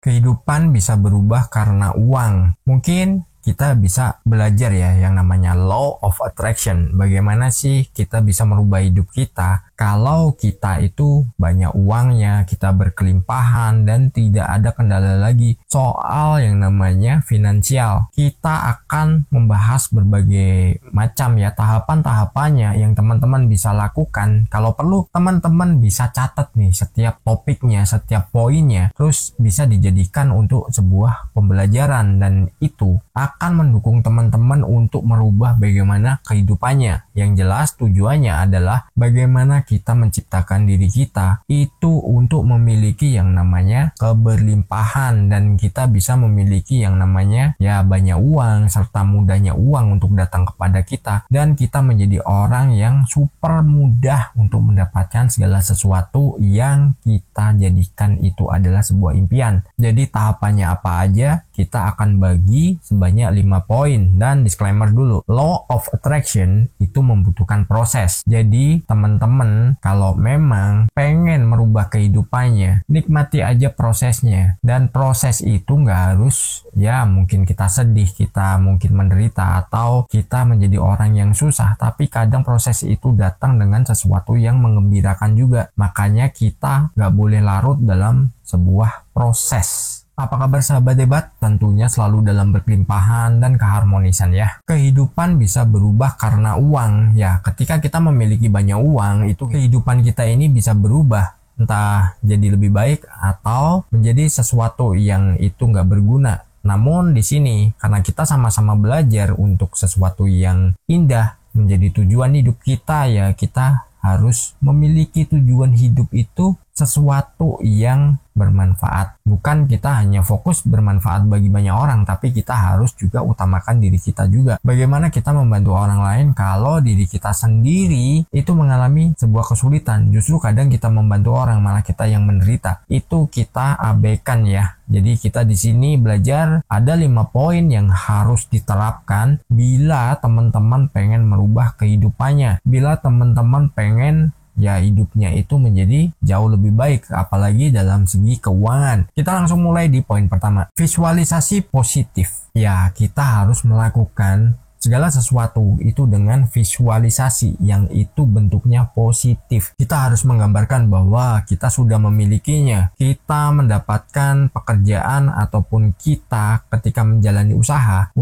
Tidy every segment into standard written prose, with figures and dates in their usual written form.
Kehidupan bisa berubah karena uang. Mungkin kita bisa belajar ya yang namanya law of attraction. Bagaimana sih kita bisa merubah hidup kita kalau kita itu banyak uangnya, kita berkelimpahan dan tidak ada kendala lagi soal yang namanya finansial. Kita akan membahas berbagai macam ya tahapan-tahapannya yang teman-teman bisa lakukan. Kalau perlu teman-teman bisa catat nih setiap topiknya, setiap poinnya, terus bisa dijadikan untuk sebuah pembelajaran dan itu akan mendukung teman-teman untuk merubah bagaimana kehidupannya. Yang jelas tujuannya adalah bagaimana kita menciptakan diri kita itu untuk memiliki yang namanya keberlimpahan dan kita bisa memiliki yang namanya ya banyak uang serta mudahnya uang untuk datang kepada kita dan kita menjadi orang yang super mudah untuk mendapatkan segala sesuatu yang kita jadikan itu adalah sebuah impian. Jadi tahapannya apa aja kita akan bagi sebanyak 5 poin dan disclaimer dulu. Law of attraction itu membutuhkan proses. Jadi teman-teman kalau memang pengen merubah kehidupannya, nikmati aja prosesnya. Dan proses itu nggak harus ya mungkin kita sedih, kita mungkin menderita atau kita menjadi orang yang susah. Tapi kadang proses itu datang dengan sesuatu yang mengembirakan juga. Makanya kita nggak boleh larut dalam sebuah proses. Apa kabar sahabat debat? Tentunya selalu dalam berkelimpahan dan keharmonisan ya. Kehidupan bisa berubah karena uang. Ya, ketika kita memiliki banyak uang, itu kehidupan kita ini bisa berubah. Entah jadi lebih baik atau menjadi sesuatu yang itu nggak berguna. Namun di sini, karena kita sama-sama belajar untuk sesuatu yang indah, menjadi tujuan hidup kita ya kita harus memiliki tujuan hidup itu sesuatu yang bermanfaat. Bukan kita hanya fokus bermanfaat bagi banyak orang, tapi kita harus juga utamakan diri kita juga. Bagaimana kita membantu orang lain kalau diri kita sendiri itu mengalami sebuah kesulitan. Justru kadang kita membantu orang malah kita yang menderita. Itu kita abaikan ya. Jadi kita di sini belajar ada 5 poin yang harus diterapkan bila teman-teman pengen merubah kehidupannya. Bila teman-teman pengen ya hidupnya itu menjadi jauh lebih baik apalagi dalam segi keuangan. Kita langsung mulai di poin pertama, visualisasi positif. Ya kita harus melakukan segala sesuatu itu dengan visualisasi yang itu bentuknya positif. Kita harus menggambarkan bahwa kita sudah memilikinya. Kita mendapatkan pekerjaan ataupun kita ketika menjalani usaha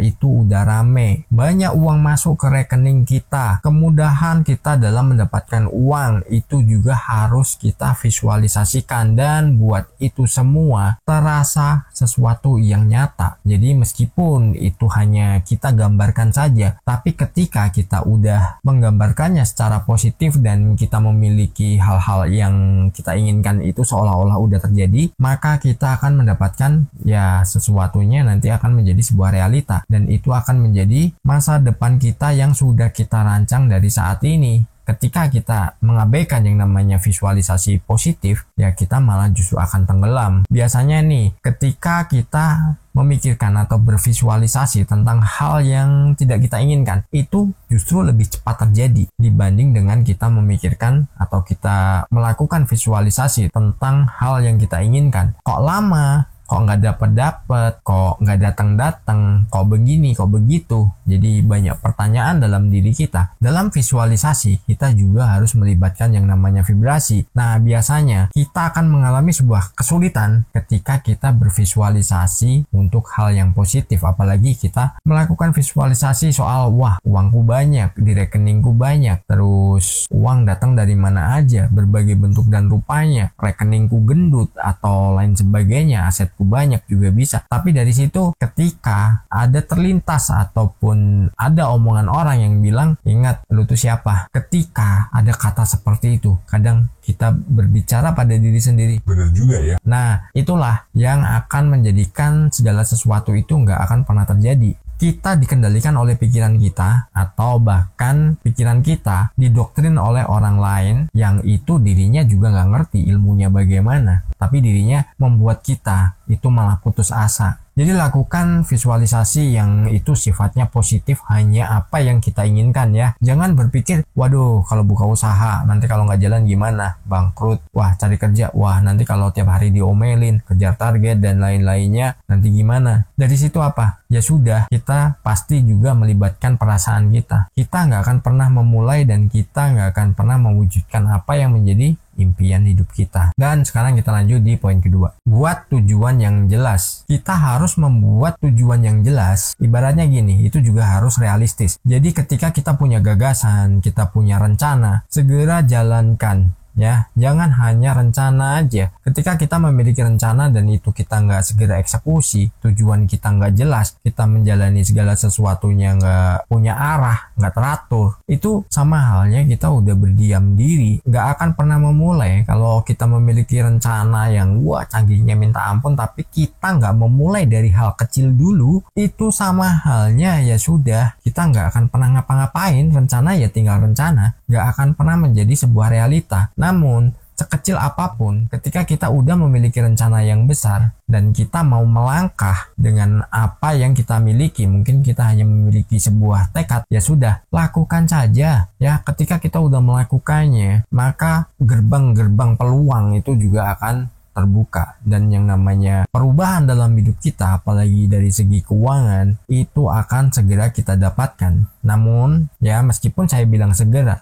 itu udah rame. Banyak uang masuk ke rekening kita. Kemudahan kita dalam mendapatkan uang itu juga harus kita visualisasikan dan buat itu semua terasa sesuatu yang nyata. Jadi meskipun itu hanya kita gambar saja, tapi ketika kita udah menggambarkannya secara positif dan kita memiliki hal-hal yang kita inginkan itu seolah-olah udah terjadi, maka kita akan mendapatkan ya sesuatunya nanti akan menjadi sebuah realita dan itu akan menjadi masa depan kita yang sudah kita rancang dari saat ini. Ketika kita mengabaikan yang namanya visualisasi positif, ya kita malah justru akan tenggelam. Biasanya nih, ketika kita memikirkan atau bervisualisasi tentang hal yang tidak kita inginkan, itu justru lebih cepat terjadi dibanding dengan kita memikirkan atau kita melakukan visualisasi tentang hal yang kita inginkan. Kok lama? Kok nggak dapet, kok nggak datang, kok begini, kok begitu. Jadi banyak pertanyaan dalam diri kita. Dalam visualisasi, kita juga harus melibatkan yang namanya vibrasi. Nah, biasanya kita akan mengalami sebuah kesulitan ketika kita bervisualisasi untuk hal yang positif. Apalagi kita melakukan visualisasi soal, wah, uangku banyak, di rekeningku banyak, terus uang datang dari mana aja, berbagai bentuk dan rupanya, rekeningku gendut, atau lain sebagainya, aset banyak juga bisa. Tapi dari situ ketika ada terlintas ataupun ada omongan orang yang bilang, ingat lu tuh siapa. Ketika ada kata seperti itu, kadang kita berbicara pada diri sendiri. Benar juga ya. Nah, itulah yang akan menjadikan segala sesuatu itu nggak akan pernah terjadi. Kita dikendalikan oleh pikiran kita atau bahkan pikiran kita didoktrin oleh orang lain yang itu dirinya juga nggak ngerti ilmunya bagaimana. Tapi dirinya membuat kita itu malah putus asa. Jadi lakukan visualisasi yang itu sifatnya positif, hanya apa yang kita inginkan ya. Jangan berpikir, waduh kalau buka usaha nanti kalau nggak jalan gimana, bangkrut, wah cari kerja, wah nanti kalau tiap hari diomelin, kejar target dan lain-lainnya nanti gimana. Dari situ apa? Ya sudah, kita pasti juga melibatkan perasaan kita. Kita nggak akan pernah memulai dan kita nggak akan pernah mewujudkan apa yang menjadi impian hidup kita. Dan sekarang kita lanjut di poin kedua. Buat tujuan yang jelas. Kita harus membuat tujuan yang jelas. Ibaratnya gini, itu juga harus realistis. Jadi ketika kita punya gagasan, kita punya rencana, segera jalankan. Ya, jangan hanya rencana aja. Ketika kita memiliki rencana dan itu kita nggak segera eksekusi, tujuan kita nggak jelas, kita menjalani segala sesuatunya nggak punya arah, nggak teratur, itu sama halnya kita udah berdiam diri, nggak akan pernah memulai. Kalau kita memiliki rencana yang wah canggihnya minta ampun, tapi kita nggak memulai dari hal kecil dulu, itu sama halnya ya sudah, kita nggak akan pernah ngapa-ngapain. Rencana ya tinggal rencana, nggak akan pernah menjadi sebuah realita. Namun, sekecil apapun, ketika kita udah memiliki rencana yang besar dan kita mau melangkah dengan apa yang kita miliki, mungkin kita hanya memiliki sebuah tekad, ya sudah, lakukan saja. Ya, ketika kita udah melakukannya, maka gerbang-gerbang peluang itu juga akan terbuka. Dan yang namanya perubahan dalam hidup kita, apalagi dari segi keuangan, itu akan segera kita dapatkan. Namun ya meskipun saya bilang segera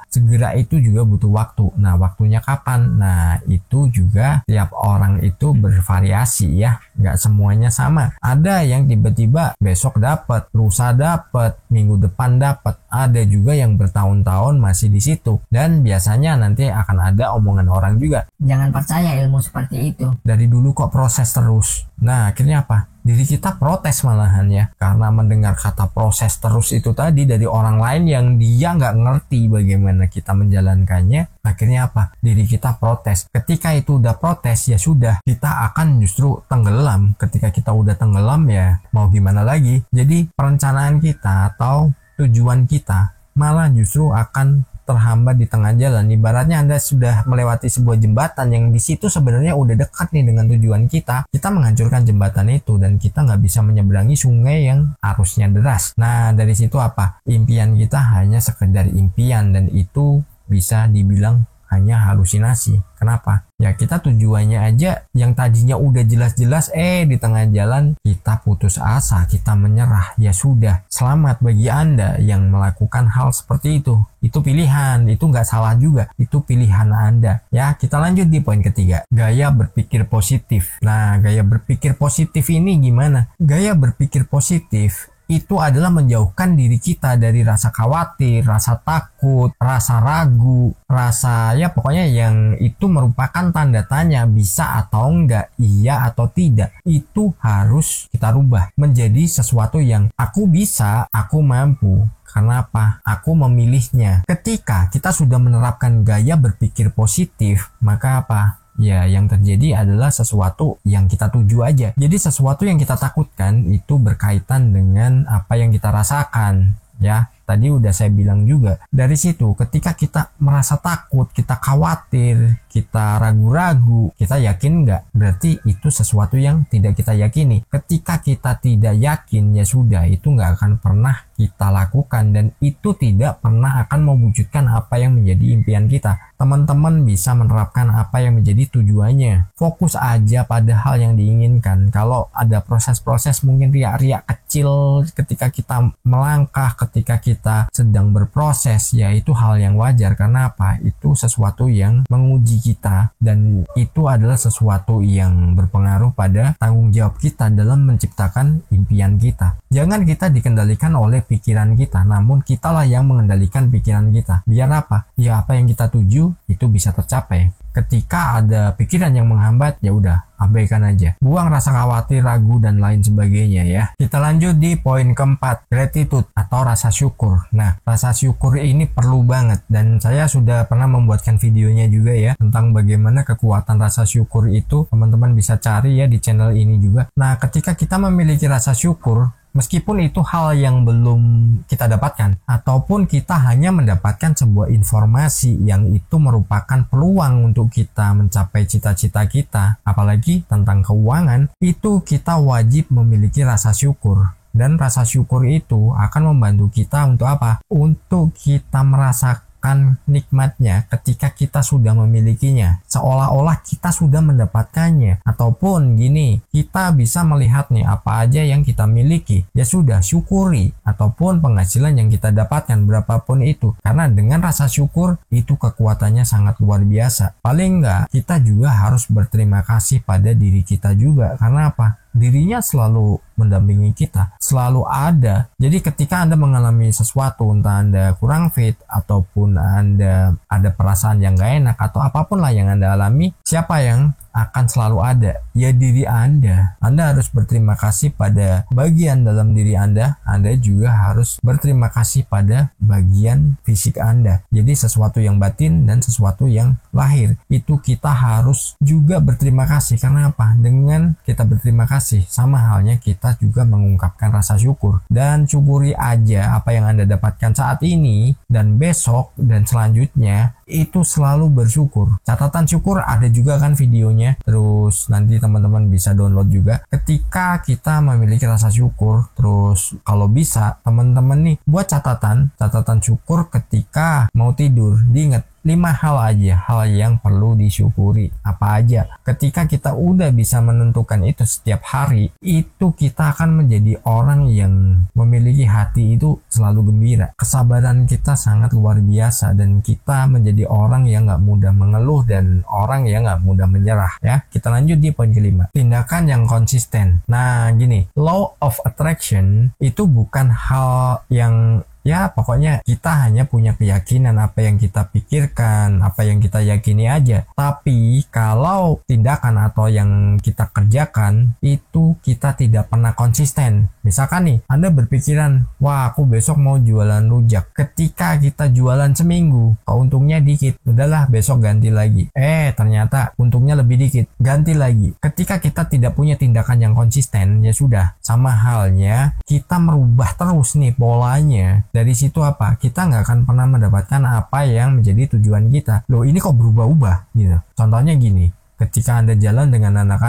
itu juga butuh waktu. Nah, waktunya kapan? Nah, itu juga tiap orang itu bervariasi ya, nggak semuanya sama. Ada yang tiba-tiba besok dapat, lusa dapat, minggu depan dapat. Ada juga yang bertahun-tahun masih di situ. Dan biasanya nanti akan ada omongan orang juga, jangan percaya ilmu seperti itu, dari dulu kok proses terus. Nah, akhirnya apa? Diri kita protes malahan ya, karena mendengar kata proses terus itu tadi dari orang lain yang dia nggak ngerti bagaimana kita menjalankannya. Akhirnya apa? Diri kita protes. Ketika itu udah protes, ya sudah, kita akan justru tenggelam. Ketika kita udah tenggelam, ya mau gimana lagi? Jadi perencanaan kita atau tujuan kita malah justru akan terhambat di tengah jalan. Ibaratnya Anda sudah melewati sebuah jembatan yang di situ sebenarnya udah dekat nih dengan tujuan kita. Kita menghancurkan jembatan itu dan kita nggak bisa menyeberangi sungai yang arusnya deras. Nah, dari situ apa? Impian kita hanya sekedar impian dan itu bisa dibilang hanya halusinasi. Kenapa? Ya kita tujuannya aja yang tadinya udah jelas-jelas, di tengah jalan kita putus asa, kita menyerah. Ya sudah, selamat bagi Anda yang melakukan hal seperti itu. Itu pilihan, itu nggak salah juga. Itu pilihan Anda. Ya, kita lanjut di poin ketiga. Gaya berpikir positif. Nah, gaya berpikir positif ini gimana? Gaya berpikir positif itu adalah menjauhkan diri kita dari rasa khawatir, rasa takut, rasa ragu, rasa ya pokoknya yang itu merupakan tanda tanya bisa atau enggak, iya atau tidak. Itu harus kita rubah menjadi sesuatu yang aku bisa, aku mampu. Karena apa? Aku memilihnya. Ketika kita sudah menerapkan gaya berpikir positif, maka apa? Ya, yang terjadi adalah sesuatu yang kita tuju aja. Jadi sesuatu yang kita takutkan itu berkaitan dengan apa yang kita rasakan. Ya, tadi udah saya bilang juga. Dari situ, ketika kita merasa takut, kita khawatir, kita ragu-ragu, kita yakin nggak? Berarti itu sesuatu yang tidak kita yakini. Ketika kita tidak yakin, ya sudah, itu nggak akan pernah kita lakukan dan itu tidak pernah akan mewujudkan apa yang menjadi impian kita. Teman-teman bisa menerapkan apa yang menjadi tujuannya. Fokus aja pada hal yang diinginkan. Kalau ada proses-proses mungkin riak-riak kecil ketika kita melangkah, ketika kita sedang berproses, ya itu hal yang wajar. Karena apa? Itu sesuatu yang menguji kita dan itu adalah sesuatu yang berpengaruh pada tanggung jawab kita dalam menciptakan impian kita. Jangan kita dikendalikan oleh pikiran kita, namun kitalah yang mengendalikan pikiran kita. Biar apa? Ya apa yang kita tuju itu bisa tercapai. Ketika ada pikiran yang menghambat, ya udah, abaikan aja. Buang rasa khawatir, ragu, dan lain sebagainya ya. Kita lanjut di poin keempat, gratitude atau rasa syukur. Nah, rasa syukur ini perlu banget dan saya sudah pernah membuatkan videonya juga ya tentang bagaimana kekuatan rasa syukur itu. Teman-teman bisa cari ya di channel ini juga. Nah, ketika kita memiliki rasa syukur, Meskipun itu hal yang belum kita dapatkan, ataupun kita hanya mendapatkan sebuah informasi yang itu merupakan peluang untuk kita mencapai cita-cita kita, apalagi tentang keuangan, itu kita wajib memiliki rasa syukur. Dan rasa syukur itu akan membantu kita untuk apa? Untuk kita merasakan nikmatnya ketika kita sudah memilikinya, seolah-olah kita sudah mendapatkannya. Ataupun gini, kita bisa melihat nih apa aja yang kita miliki, ya sudah syukuri. Ataupun penghasilan yang kita dapatkan berapapun itu, karena dengan rasa syukur itu kekuatannya sangat luar biasa. Paling enggak kita juga harus berterima kasih pada diri kita juga. Karena apa? Dirinya selalu mendampingi kita, selalu ada. Jadi ketika Anda mengalami sesuatu, entah Anda kurang fit, ataupun Anda ada perasaan yang gak enak, atau apapun lah yang Anda alami, siapa yang akan selalu ada? Ya diri Anda. Anda harus berterima kasih pada bagian dalam diri Anda. Anda juga harus berterima kasih pada bagian fisik Anda. Jadi sesuatu yang batin dan sesuatu yang lahir, itu kita harus juga berterima kasih. Karena apa? Dengan kita berterima kasih, sama halnya kita juga mengungkapkan rasa syukur. Dan syukuri aja apa yang Anda dapatkan saat ini, dan besok dan selanjutnya itu selalu bersyukur. Catatan syukur ada juga kan videonya, terus nanti teman-teman bisa download juga. Ketika kita memiliki rasa syukur, terus kalau bisa teman-teman nih buat catatan syukur ketika mau tidur. Diingat 5 hal aja, hal yang perlu disyukuri. Apa aja? Ketika kita udah bisa menentukan itu setiap hari, itu kita akan menjadi orang yang memiliki hati itu selalu gembira. Kesabaran kita sangat luar biasa, dan kita menjadi orang yang gak mudah mengeluh dan orang yang gak mudah menyerah. Ya, kita lanjut di poin kelima. Tindakan yang konsisten. Nah, gini, law of attraction itu bukan hal yang ya pokoknya kita hanya punya keyakinan apa yang kita pikirkan, apa yang kita yakini aja. Tapi kalau tindakan atau yang kita kerjakan itu kita tidak pernah konsisten. Misalkan nih, Anda berpikiran, wah aku besok mau jualan rujak. Ketika kita jualan seminggu, untungnya dikit, udahlah besok ganti lagi. Ternyata untungnya lebih dikit, ganti lagi. Ketika kita tidak punya tindakan yang konsisten, ya sudah, sama halnya kita merubah terus nih polanya. Dari situ apa? Kita nggak akan pernah mendapatkan apa yang menjadi tujuan kita. Loh, ini kok berubah-ubah gitu. Contohnya gini, ketika Anda jalan dengan anak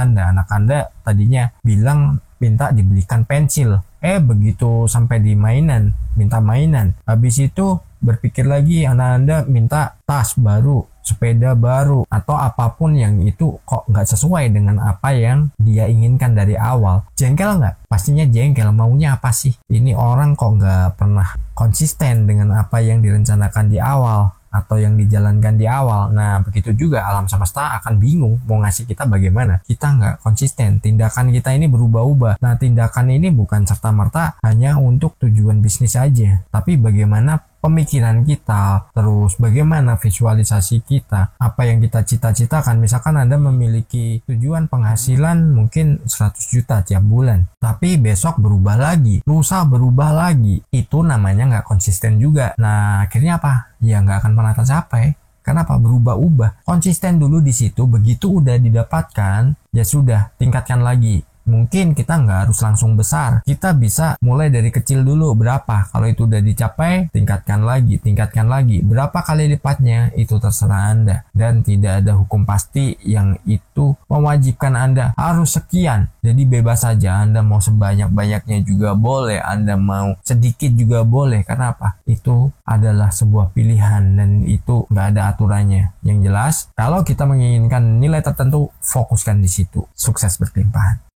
Anda tadinya bilang minta dibelikan pensil. Begitu sampai di mainan, minta mainan. Habis itu berpikir lagi, anak Anda minta tas baru, sepeda baru, atau apapun yang itu kok nggak sesuai dengan apa yang dia inginkan dari awal. Jengkel nggak? Pastinya jengkel. Maunya apa sih? Ini orang kok nggak pernah konsisten dengan apa yang direncanakan di awal atau yang dijalankan di awal. Nah, begitu juga alam semesta akan bingung mau ngasih kita bagaimana. Kita nggak konsisten, tindakan kita ini berubah-ubah. Nah, tindakan ini bukan serta-merta hanya untuk tujuan bisnis aja, tapi bagaimana pemikiran kita, terus bagaimana visualisasi kita, apa yang kita cita-citakan. Misalkan Anda memiliki tujuan penghasilan mungkin 100 juta tiap bulan, tapi besok berubah lagi, lusa berubah lagi, itu namanya nggak konsisten juga. Nah, akhirnya apa? Ya nggak akan pernah tercapai. Kenapa? Berubah-ubah. Konsisten dulu di situ, begitu udah didapatkan, ya sudah, tingkatkan lagi. Mungkin kita nggak harus langsung besar. Kita bisa mulai dari kecil dulu. Berapa? Kalau itu udah dicapai, tingkatkan lagi. Berapa kali lipatnya? Itu terserah Anda. Dan tidak ada hukum pasti yang itu mewajibkan Anda harus sekian. Jadi bebas saja. Anda mau sebanyak-banyaknya juga boleh. Anda mau sedikit juga boleh. Karena apa? Itu adalah sebuah pilihan dan itu nggak ada aturannya. Yang jelas, kalau kita menginginkan nilai tertentu, fokuskan di situ. Sukses berkelimpahan.